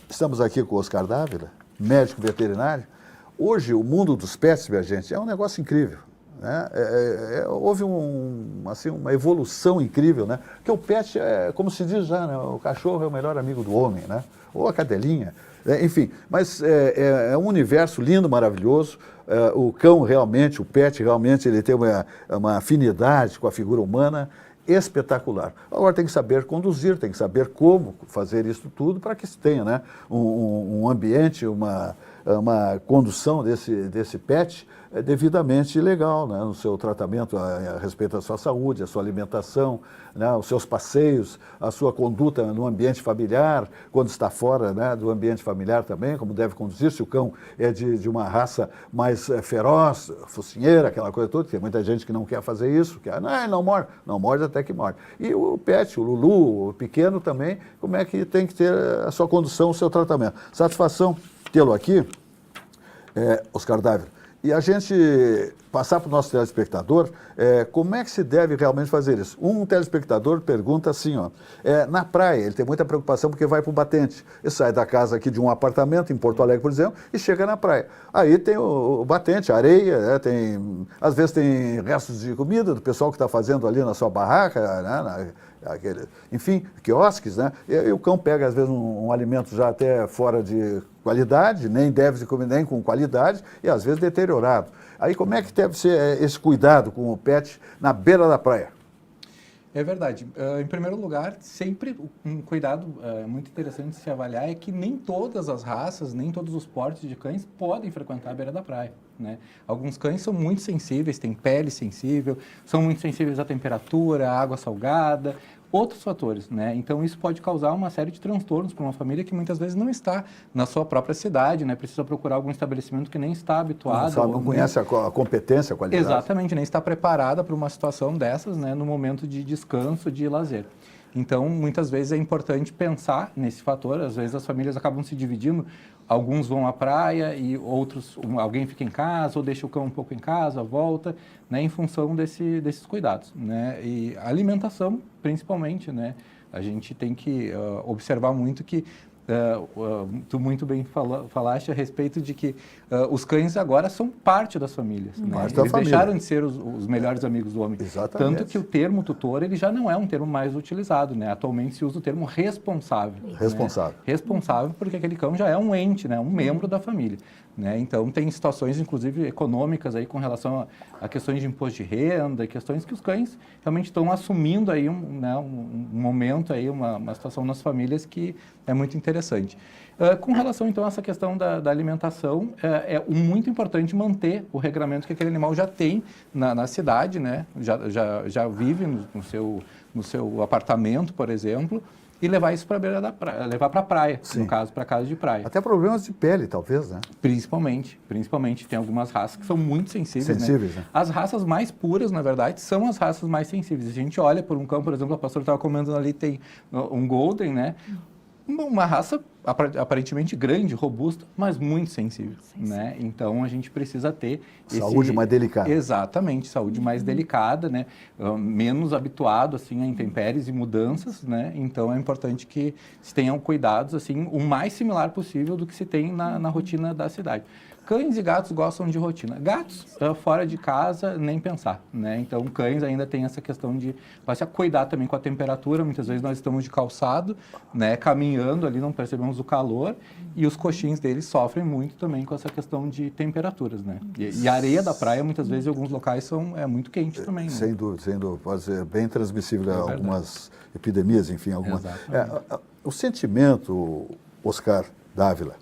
Estamos aqui com o Oscar Dávila, médico veterinário. Hoje, o mundo dos pets, minha gente, é um negócio incrível. Né? Houve uma evolução incrível, né? Porque o pet, como se diz já, né? O cachorro é o melhor amigo do homem, né? Ou a cadelinha, enfim. Mas é um universo lindo, maravilhoso. O cão realmente, o pet realmente, ele tem uma afinidade com a figura humana espetacular. Agora tem que saber conduzir, tem que saber como fazer isso tudo para que se tenha, né, um ambiente, uma condução desse pet devidamente legal, né, no seu tratamento a respeito da sua saúde, a sua alimentação, né, os seus passeios, a sua conduta no ambiente familiar, quando está fora, né, do ambiente familiar também, como deve conduzir, se o cão é de uma raça mais feroz, focinheira, aquela coisa toda, tem muita gente que não quer fazer isso, que não morde até que morde. E o pet, o Lulu, o pequeno também, como é que tem que ter a sua condução, o seu tratamento. Satisfação tê-lo aqui, Oscar Dávila. E a gente passar para o nosso telespectador como é que se deve realmente fazer isso. Um telespectador pergunta assim, ó, na praia, ele tem muita preocupação porque vai para o batente. Ele sai da casa aqui de um apartamento em Porto Alegre, por exemplo, e chega na praia. Aí tem o batente, a areia, às vezes tem restos de comida do pessoal que está fazendo ali na sua barraca, né, enfim, quiosques, né? E o cão pega, às vezes, um alimento já até fora de qualidade, nem deve se comer nem com qualidade, e às vezes deteriorado. Aí como é que deve ser esse cuidado com o pet na beira da praia? É verdade. Em primeiro lugar, sempre um cuidado muito interessante de se avaliar é que nem todas as raças, nem todos os portes de cães podem frequentar a beira da praia, né? Alguns cães são muito sensíveis, têm pele sensível, são muito sensíveis à temperatura, à água salgada, outros fatores, né? Então isso pode causar uma série de transtornos para uma família que muitas vezes não está na sua própria cidade, né? Precisa procurar algum estabelecimento que nem está habituado. Não conhece a competência, a qualidade. Exatamente, nem está preparada para uma situação dessas, né? No momento de descanso, de lazer. Então, muitas vezes é importante pensar nesse fator. Às vezes as famílias acabam se dividindo. Alguns vão à praia e outros, alguém fica em casa ou deixa o cão um pouco em casa, volta, né, em função desses cuidados, né? E a alimentação, principalmente, né? A gente tem que observar muito que tu muito bem falaste a respeito de que os cães agora são parte das famílias, né? Eles deixaram de ser os melhores amigos do homem. Exatamente. Tanto que o termo tutor ele já não é um termo mais utilizado, né? Atualmente se usa o termo responsável. Responsável. Né? Responsável porque aquele cão já é um ente, né? Um membro da família. Né? Então, tem situações, inclusive, econômicas aí com relação a questões de imposto de renda, questões que os cães realmente estão assumindo aí um momento, aí, uma situação nas famílias que é muito interessante. Com relação, então, a essa questão da alimentação, é muito importante manter o regramento que aquele animal já tem na cidade, né? Já vive no seu apartamento, por exemplo, e levar isso para a beira da praia, levar para a praia, Sim. No caso, para casa de praia. Até problemas de pele, talvez, né? Principalmente. Tem algumas raças que são muito sensíveis, né? As raças mais puras, na verdade, são as raças mais sensíveis. A gente olha por um cão, por exemplo, a pastora estava comentando ali, tem um Golden, né? Uma raça aparentemente grande, robusta, mas muito sensível, né? Então, a gente precisa ter... Saúde mais delicada. Exatamente, saúde mais delicada, né? Menos habituado, assim, a intempéries e mudanças, né? Então, é importante que se tenham cuidados, assim, o mais similar possível do que se tem na rotina da cidade. Cães e gatos gostam de rotina. Gatos, fora de casa, nem pensar, né? Então, cães ainda tem essa questão de... Vai se cuidar também com a temperatura. Muitas vezes nós estamos de calçado, né? Caminhando ali, não percebemos o calor. E os coxins deles sofrem muito também com essa questão de temperaturas, né? E a areia da praia, muitas vezes, em alguns locais, é muito quente também. Sem né? dúvida, sem dúvida. Pode ser bem transmissível a algumas epidemias, enfim. O sentimento, Oscar Dávila,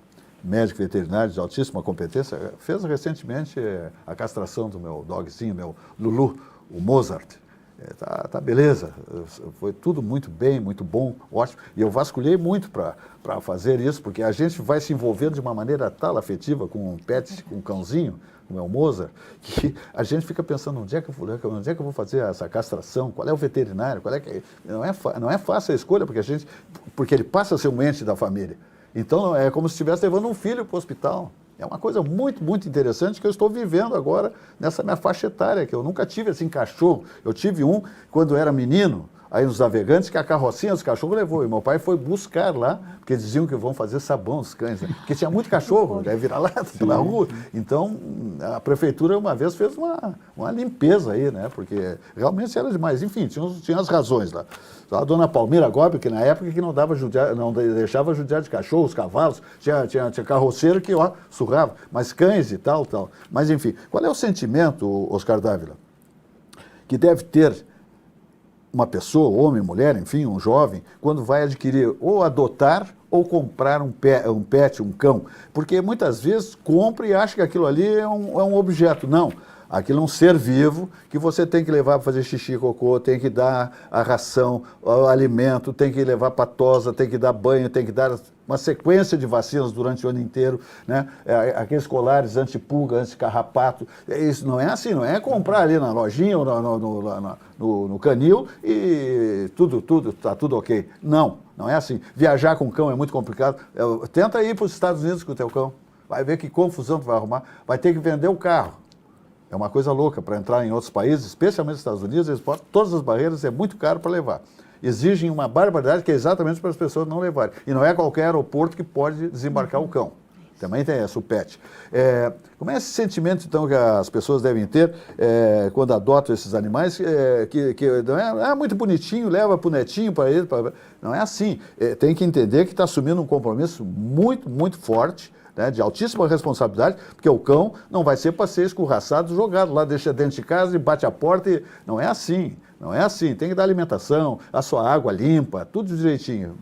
médico veterinário de altíssima competência, fez recentemente a castração do meu dogzinho, meu Lulu, o Mozart. Tá beleza, foi tudo muito bem, muito bom, ótimo. E eu vasculhei muito para fazer isso, porque a gente vai se envolvendo de uma maneira tal afetiva com um pet, com um cãozinho, com o meu Mozart, que a gente fica pensando onde é que eu vou fazer essa castração, qual é o veterinário, não é fácil a escolha, porque ele passa a ser um ente da família. Então, é como se estivesse levando um filho para o hospital. É uma coisa muito, muito interessante que eu estou vivendo agora nessa minha faixa etária, que eu nunca tive assim cachorro. Eu tive um quando eu era menino, aí nos Navegantes, que a carrocinha dos cachorros levou. E meu pai foi buscar lá, porque diziam que vão fazer sabão dos cães, né? Porque tinha muito cachorro, daí vira-lata pela rua. Então, a prefeitura uma vez fez uma limpeza aí, né? Porque realmente era demais. Enfim, tinha as razões lá. A dona Palmira Gobi, que na época que não deixava judiar de cachorro, os cavalos, tinha carroceiro que surrava, mas cães e tal. Mas enfim, qual é o sentimento, Oscar Dávila, que deve ter uma pessoa, homem, mulher, enfim, um jovem, quando vai adquirir ou adotar ou comprar um pet, um cão? Porque muitas vezes compra e acha que aquilo ali é um objeto. Não. Aquilo é um ser vivo que você tem que levar para fazer xixi, cocô, tem que dar a ração, o alimento, tem que levar para tosa, tem que dar banho, tem que dar uma sequência de vacinas durante o ano inteiro, né? Aqueles colares antipulga, anticarrapato. Isso não é assim, não é comprar ali na lojinha ou no canil e está tudo ok. Não é assim. Viajar com cão é muito complicado. Tenta ir para os Estados Unidos com o teu cão. Vai ver que confusão tu vai arrumar. Vai ter que vender o carro. É uma coisa louca para entrar em outros países, especialmente nos Estados Unidos, eles botam todas as barreiras, é muito caro para levar. Exigem uma barbaridade que é exatamente para as pessoas não levarem. E não é qualquer aeroporto que pode desembarcar o cão. Também tem essa, o pet. Como é esse sentimento, então, que as pessoas devem ter quando adotam esses animais, que não é muito bonitinho, leva para o netinho, para ele. Não é assim. Tem que entender que está assumindo um compromisso muito, muito forte, né, de altíssima responsabilidade, porque o cão não vai ser para ser escorraçado, jogado lá, deixa dentro de casa e bate a porta. Não é assim, não é assim. Tem que dar alimentação, a sua água limpa, tudo direitinho.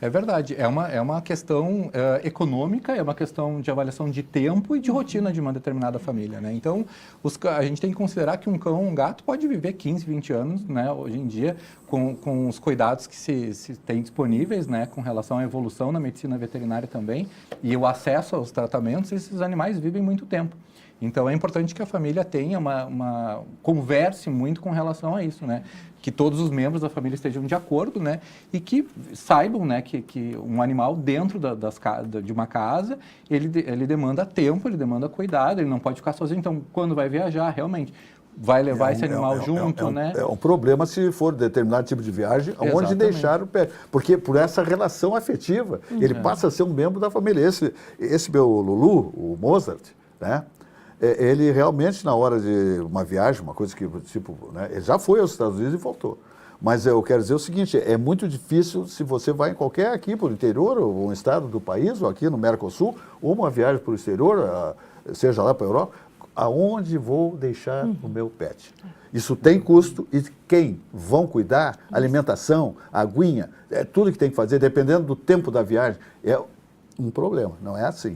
É verdade, é uma questão econômica, é uma questão de avaliação de tempo e de rotina de uma determinada família, né? Então, a gente tem que considerar que um cão, um gato pode viver 15, 20 anos, né? Hoje em dia, com os cuidados que se tem disponíveis, né? Com relação à evolução na medicina veterinária também e o acesso aos tratamentos, esses animais vivem muito tempo. Então, é importante que a família tenha converse muito com relação a isso, né? Que todos os membros da família estejam de acordo, né? E que saibam, né, que um animal dentro de uma casa, ele demanda tempo, ele demanda cuidado, ele não pode ficar sozinho. Então, quando vai viajar, realmente, vai levar esse animal junto, né? É um problema se for determinado tipo de viagem, onde deixar o pet. Porque por essa relação afetiva, ele passa a ser um membro da família. Esse meu Lulu, o Mozart, né? Ele realmente, na hora de uma viagem, uma coisa que, tipo, né, ele já foi aos Estados Unidos e voltou. Mas eu quero dizer o seguinte, é muito difícil se você vai em qualquer aqui para o interior, ou um estado do país, ou aqui no Mercosul, ou uma viagem para o exterior, seja lá para a Europa, aonde vou deixar o meu pet? Isso tem custo e quem vão cuidar, alimentação, aguinha, tudo que tem que fazer, dependendo do tempo da viagem, é um problema, não é assim.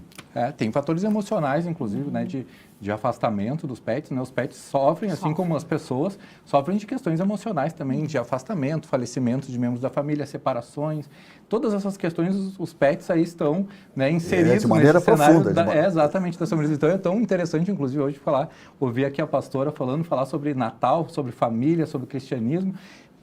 Tem fatores emocionais, inclusive, né, de afastamento dos pets, né? Os pets sofrem, assim como as pessoas, sofrem de questões emocionais também, de afastamento, falecimento de membros da família, separações. Todas essas questões, os pets aí estão, né, inseridos de maneira nesse cenário profunda. Exatamente, da sobrevivência. Então é tão interessante, inclusive, hoje ouvir aqui a pastora falar sobre Natal, sobre família, sobre cristianismo.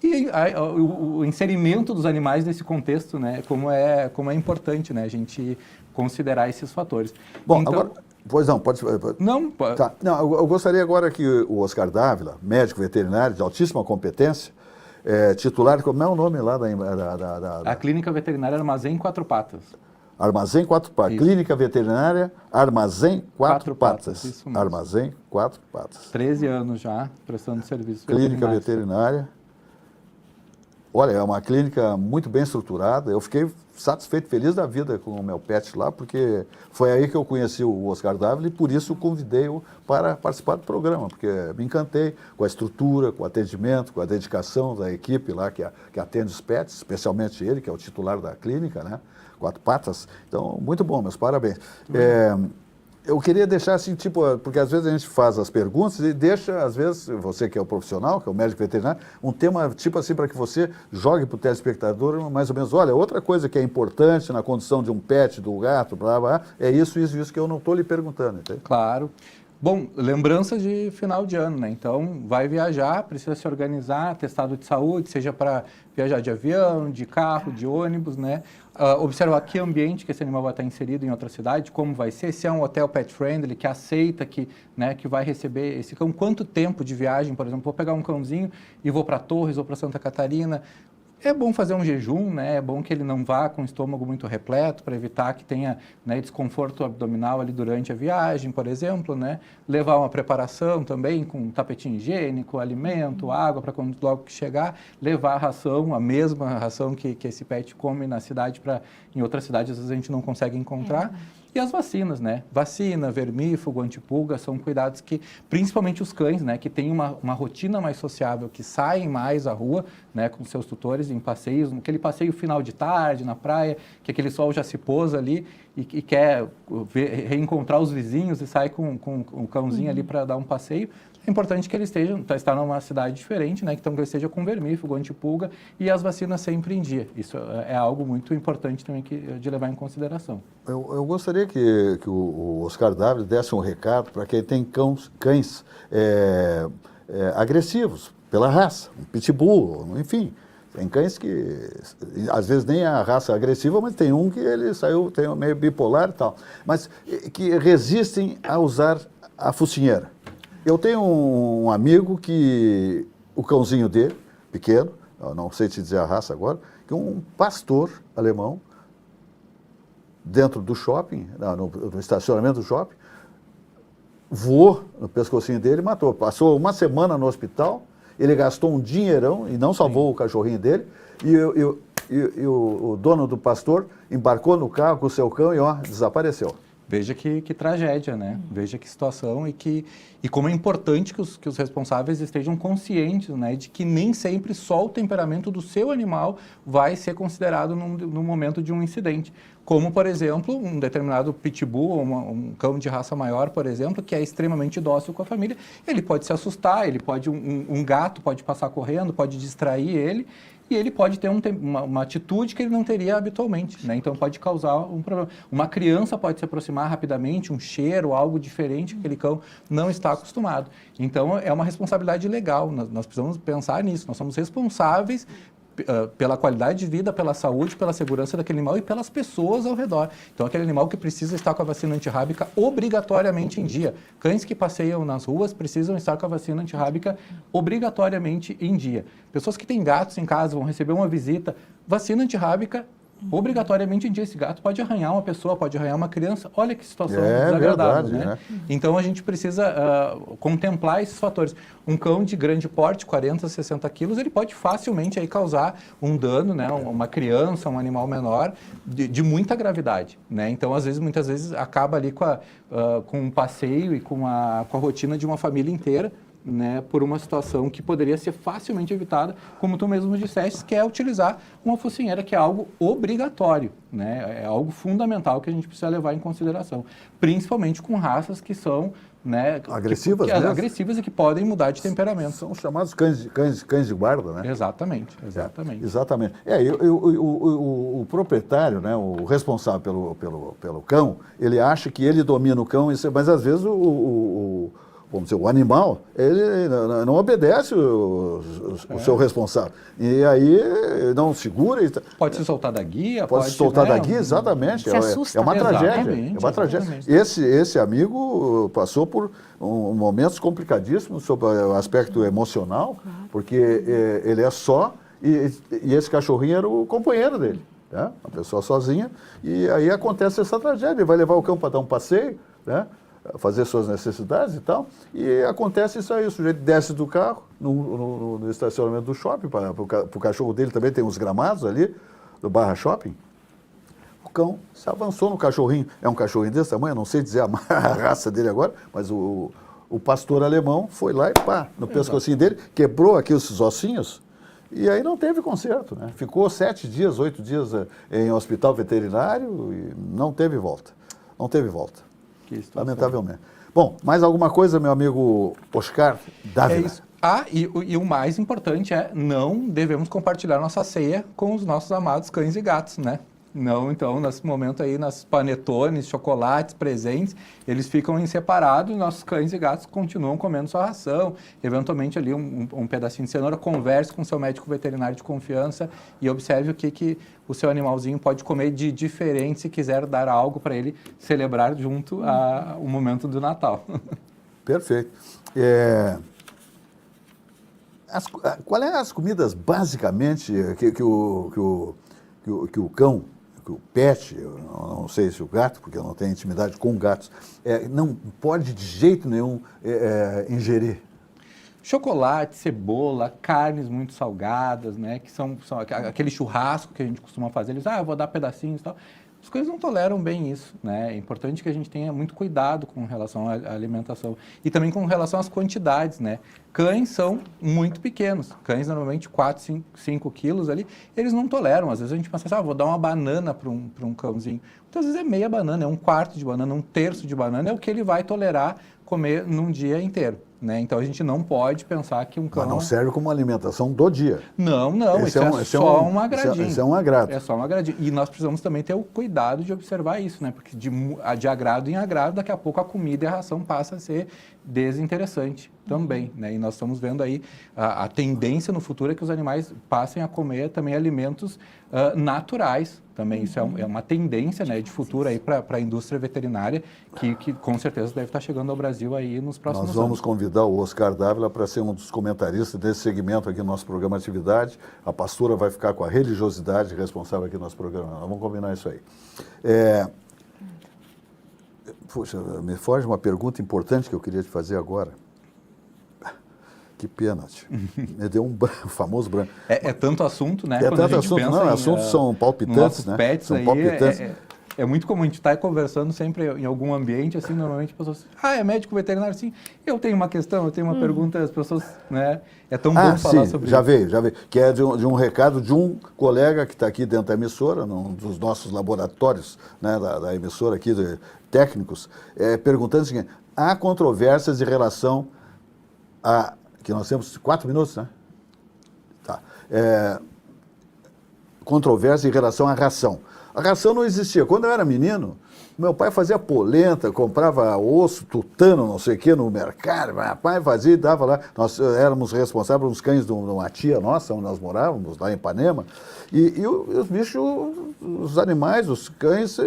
E o inserimento dos animais nesse contexto, né, como é importante, né, a gente considerar esses fatores. Bom, então, agora, pois não, pode... Não, pode. Tá. Não, eu gostaria agora que o Oscar Dávila, médico veterinário de altíssima competência, titular, como é o nome lá A Clínica Veterinária Armazém Quatro Patas. Armazém Quatro Patas. Clínica Veterinária Armazém Quatro Patas. Isso mesmo. Armazém Quatro Patas. 13 anos já prestando serviço Clínica Veterinária. Olha, é uma clínica muito bem estruturada. Eu fiquei satisfeito, feliz da vida com o meu pet lá, porque foi aí que eu conheci o Oscar Dávila e por isso convidei-o para participar do programa, porque me encantei com a estrutura, com o atendimento, com a dedicação da equipe lá que atende os pets, especialmente ele, que é o titular da clínica, né? Quatro Patas. Então, muito bom, meus parabéns. Eu queria deixar assim, tipo, porque às vezes a gente faz as perguntas e deixa, às vezes, você que é o profissional, que é o médico veterinário, um tema tipo assim para que você jogue para o telespectador mais ou menos, olha, outra coisa que é importante na condição de um pet, do gato, blá, blá, é isso que eu não estou lhe perguntando, entende? Claro. Bom, lembranças de final de ano, né? Então, vai viajar, precisa se organizar, atestado de saúde, seja para viajar de avião, de carro, de ônibus, né? Observar que ambiente que esse animal vai estar inserido em outra cidade, como vai ser, se é um hotel pet friendly, que aceita que, né, que vai receber esse cão, quanto tempo de viagem, por exemplo, vou pegar um cãozinho e vou para Torres ou para Santa Catarina. É bom fazer um jejum, né? É bom que ele não vá com o estômago muito repleto para evitar que tenha, né, desconforto abdominal ali durante a viagem, por exemplo, né? Levar uma preparação também com tapetinho higiênico, alimento, água para quando logo que chegar, levar a ração, a mesma ração que esse pet come na cidade para em outras cidades às vezes a gente não consegue encontrar. E as vacinas, né? Vacina, vermífugo, antipulga, são cuidados que, principalmente os cães, né? Que têm uma rotina mais sociável, que saem mais à rua, né? Com seus tutores em passeios, aquele passeio final de tarde na praia, que aquele sol já se pôs ali e quer reencontrar os vizinhos e sai com o cãozinho ali para dar um passeio. É importante que ele está numa cidade diferente, né? Então que ele esteja com vermífugo, antipulga e as vacinas sempre em dia. Isso é algo muito importante também de levar em consideração. Eu gostaria que o Oscar Dávila desse um recado para quem tem cães agressivos pela raça, um pitbull, enfim. Tem cães que, às vezes, nem a raça agressiva, mas tem um que ele tem um meio bipolar e tal, mas que resistem a usar a focinheira. Eu tenho um amigo que o cãozinho dele, pequeno, eu não sei te dizer a raça agora, que um pastor alemão, dentro do shopping, no estacionamento do shopping, voou no pescocinho dele e matou. Passou uma semana no hospital, ele gastou um dinheirão e não salvou o cachorrinho dele, e o dono do pastor embarcou no carro com o seu cão e desapareceu. Veja que tragédia, né? Veja que situação e como é importante que os responsáveis estejam conscientes, né? De que nem sempre só o temperamento do seu animal vai ser considerado no momento de um incidente. Como, por exemplo, um determinado pitbull ou um cão de raça maior, por exemplo, que é extremamente dócil com a família, ele pode se assustar, um gato pode passar correndo, pode distrair ele, e ele pode ter uma atitude que ele não teria habitualmente, né? Então pode causar um problema. Uma criança pode se aproximar rapidamente, um cheiro, algo diferente que aquele cão não está acostumado. Então é uma responsabilidade legal, nós precisamos pensar nisso, nós somos responsáveis pela qualidade de vida, pela saúde, pela segurança daquele animal e pelas pessoas ao redor. Então, aquele animal que precisa estar com a vacina antirrábica obrigatoriamente em dia. Cães que passeiam nas ruas precisam estar com a vacina antirrábica obrigatoriamente em dia. Pessoas que têm gatos em casa vão receber uma visita, vacina antirrábica obrigatoriamente em dia. Esse gato pode arranhar uma pessoa, pode arranhar uma criança. Olha que situação desagradável, verdade, né? Então, a gente precisa contemplar esses fatores. Um cão de grande porte, 40, 60 quilos, ele pode facilmente aí causar um dano, né? Uma criança, um animal menor, de muita gravidade, né? Então, muitas vezes, acaba ali com um passeio e com a rotina de uma família inteira, né, por uma situação que poderia ser facilmente evitada, como tu mesmo disseste, que é utilizar uma focinheira, que é algo obrigatório, né, é algo fundamental que a gente precisa levar em consideração, principalmente com raças que são, né, agressivas e que podem mudar de temperamento. São chamados cães de guarda, né? Exatamente. Exatamente. O proprietário, né, o responsável pelo cão, ele acha que ele domina o cão, mas às vezes vamos dizer, o animal, ele não obedece o seu responsável. E aí não segura. Pode se soltar da guia. Pode se soltar da guia, exatamente. Se assusta. É uma tragédia. É uma tragédia. Esse amigo passou por momentos complicadíssimos sobre o aspecto emocional, porque ele é só, e esse cachorrinho era o companheiro dele. Né? Uma pessoa sozinha. E aí acontece essa tragédia. Ele vai levar o cão para dar um passeio, né? Fazer suas necessidades e tal, e acontece isso aí, o sujeito desce do carro no estacionamento do shopping, para o cachorro dele também tem uns gramados ali, do Barra Shopping, o cão se avançou no cachorrinho, é um cachorrinho desse tamanho, eu não sei dizer a raça dele agora, mas o pastor alemão foi lá e pá, no pescocinho dele, quebrou aqui os ossinhos, e aí não teve conserto, né? Ficou 7 dias, 8 dias em hospital veterinário e não teve volta. Lamentavelmente. Bom, mais alguma coisa, meu amigo Oscar Dávila? É isso. E o mais importante não devemos compartilhar nossa ceia com os nossos amados cães e gatos, né? Não, então, nesse momento aí, nas panetones, chocolates, presentes, eles ficam em separado e nossos cães e gatos continuam comendo sua ração. Eventualmente ali um pedacinho de cenoura, converse com seu médico veterinário de confiança e observe o que o seu animalzinho pode comer de diferente se quiser dar algo para ele celebrar junto ao momento do Natal. Perfeito. Qual é as comidas, basicamente, que o cão, que o pet, eu não sei se o gato, porque eu não tenho intimidade com gatos, não pode de jeito nenhum ingerir? Chocolate, cebola, carnes muito salgadas, né? Que são aquele churrasco que a gente costuma fazer. Eles, eu vou dar pedacinhos e tal. Os cães não toleram bem isso, né? É importante que a gente tenha muito cuidado com relação à alimentação e também com relação às quantidades, né? Cães são muito pequenos, cães normalmente 4, 5 quilos ali, eles não toleram. Às vezes a gente pensa assim, vou dar uma banana para um cãozinho. Muitas vezes é meia banana, é um quarto de banana, um terço de banana, é o que ele vai tolerar comer num dia inteiro, né? Então a gente não pode pensar que um cão... Mas não serve como alimentação do dia. Não, isso é só um agradinho. Isso é um agrado. É só um agradinho. E nós precisamos também ter o cuidado de observar isso, né? Porque de agrado em agrado, daqui a pouco a comida e a ração passa a ser desinteressante também, né? E nós estamos vendo aí a tendência no futuro é que os animais passem a comer também alimentos naturais também. Isso é uma tendência, né, de futuro aí para a indústria veterinária que com certeza deve estar chegando ao Brasil aí nos próximos anos. Nós vamos convidar o Oscar Dávila para ser um dos comentaristas desse segmento aqui no nosso programa Atividade. A pastora vai ficar com a religiosidade responsável aqui no nosso programa. Nós vamos combinar isso aí. Poxa, me foge uma pergunta importante que eu queria te fazer agora. Que pênalti. Me deu um famoso branco. É tanto assunto, né? É tanto assunto, não, assuntos são palpitantes, né? Pets são aí, palpitantes. É muito comum a gente estar conversando sempre em algum ambiente, assim, normalmente as pessoas, é médico veterinário, sim, eu tenho uma questão, eu tenho uma pergunta, as pessoas, né, é tão bom falar sobre já isso. veio, que é de um recado de um colega que está aqui dentro da emissora, num dos nossos laboratórios, né, da emissora aqui, de técnicos, perguntando o seguinte, há controvérsias em relação a, que nós temos 4 minutos, né? Tá. Controvérsia em relação à ração. A ração não existia. Quando eu era menino, meu pai fazia polenta, comprava osso, tutano, não sei o que, no mercado. Meu pai fazia e dava lá. Nós éramos responsáveis por uns cães de uma tia nossa, onde nós morávamos, lá em Ipanema. E os bichos, os animais, os cães,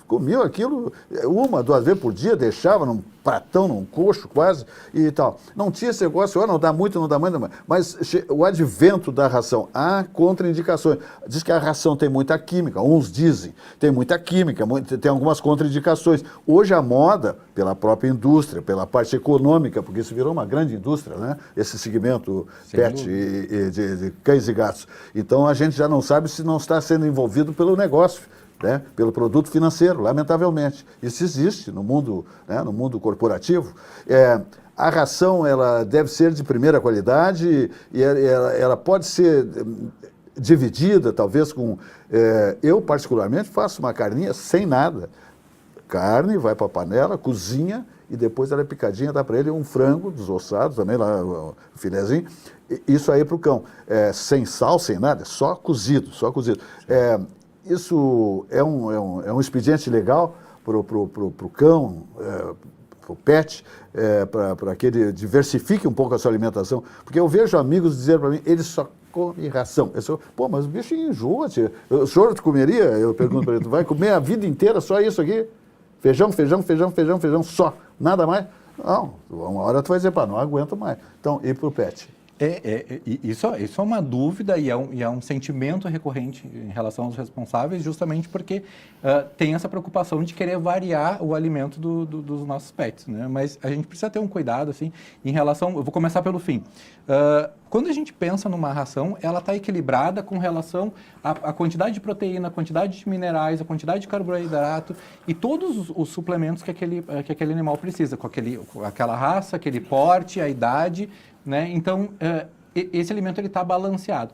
comiam aquilo 1, 2 vezes por dia, deixava num pratão, num coxo quase e tal. Não tinha esse negócio, não dá muito, não dá muito, mas o advento da ração, há contraindicações. Diz que a ração tem muita química, uns dizem, tem muita química, tem algumas contraindicações. Hoje a moda, pela própria indústria, pela parte econômica, porque isso virou uma grande indústria, né? Esse segmento pet de cães e gatos. Então a gente já não sabe se não está sendo envolvido pelo negócio, né? Pelo produto financeiro, lamentavelmente. Isso existe no mundo, né? No mundo corporativo. A ração ela deve ser de primeira qualidade e ela pode ser dividida, talvez com... eu, particularmente, faço uma carninha sem nada. Carne, vai para a panela, cozinha e depois ela é picadinha, dá para ele um frango desossado também, lá, o filezinho. Isso aí para o cão. Sem sal, sem nada, só cozido, só cozido. Isso é um expediente legal para o cão, para o pet, para que ele diversifique um pouco a sua alimentação. Porque eu vejo amigos dizer para mim, eles só comem ração. Eu sou, mas o bicho enjoa, tia. O senhor te comeria? Eu pergunto para ele, tu vai comer a vida inteira só isso aqui? Feijão, só, nada mais? Não, uma hora tu vai dizer, não aguento mais. Então, e para o pet? Isso é uma dúvida e é um sentimento recorrente em relação aos responsáveis, justamente porque tem essa preocupação de querer variar o alimento dos nossos pets, né? Mas a gente precisa ter um cuidado, assim, em relação... Eu vou começar pelo fim. Quando a gente pensa numa ração, ela está equilibrada com relação à quantidade de proteína, a quantidade de minerais, a quantidade de carboidrato e todos os suplementos que aquele animal precisa, com aquela raça, aquele porte, a idade, né? Então, esse alimento está balanceado.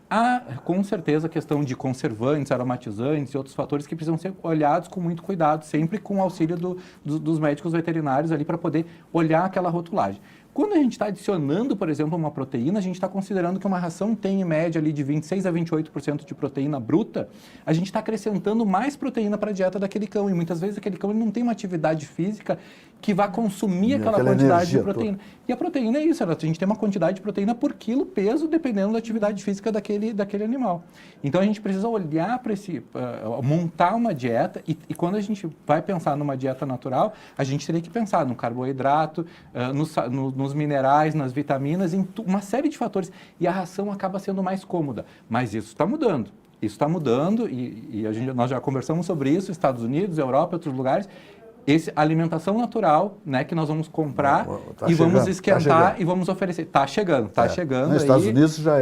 Há, com certeza, a questão de conservantes, aromatizantes e outros fatores que precisam ser olhados com muito cuidado, sempre com o auxílio dos médicos veterinários ali para poder olhar aquela rotulagem. Quando a gente está adicionando, por exemplo, uma proteína, a gente está considerando que uma ração tem em média ali de 26 a 28% de proteína bruta, a gente está acrescentando mais proteína para a dieta daquele cão. E muitas vezes aquele cão ele não tem uma atividade física que vá consumir aquela quantidade de proteína. E a proteína é isso, a gente tem uma quantidade de proteína por quilo peso, dependendo da atividade física daquele animal. Então a gente precisa olhar para montar uma dieta e quando a gente vai pensar numa dieta natural, a gente teria que pensar no carboidrato, nos minerais, nas vitaminas, em uma série de fatores. E a ração acaba sendo mais cômoda. Mas isso está mudando. Isso está mudando e nós já conversamos sobre isso, Estados Unidos, Europa, outros lugares. A alimentação natural, né, que nós vamos comprar vamos esquentar e vamos oferecer. Está chegando. Nos Estados Unidos já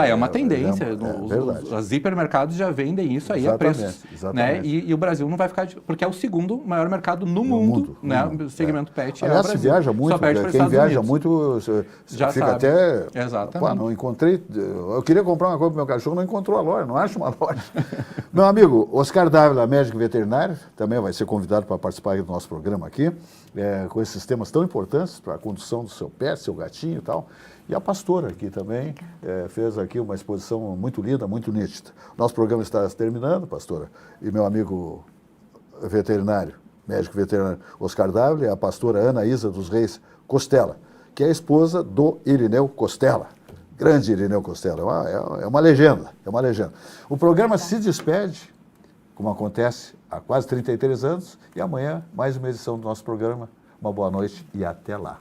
é uma tendência. Os hipermercados já vendem isso aí a preços. Né? E o Brasil não vai ficar... Porque é o segundo maior mercado no mundo, né? O segmento pet aliás, é o Brasil. se viaja muito, quem viaja muito já fica sabe. Até... Exatamente. Não encontrei... Eu queria comprar uma coisa para o meu cachorro, não encontrou a loja, não acho uma loja. Meu amigo, Oscar Dávila, médico veterinário, também vai ser convidado para participar do nosso programa aqui, com esses temas tão importantes para a condução do seu pet, seu gatinho e tal. E a pastora aqui também fez aqui uma exposição muito linda, muito nítida. Nosso programa está terminando, pastora, e meu amigo veterinário, médico veterinário Oscar Dávila, e a pastora Ana Isa dos Reis Costela, que é a esposa do Irineu Costela. Grande Irineu Costela, é uma legenda, é uma legenda. O programa se despede, como acontece há quase 33 anos, e amanhã mais uma edição do nosso programa. Uma boa noite e até lá.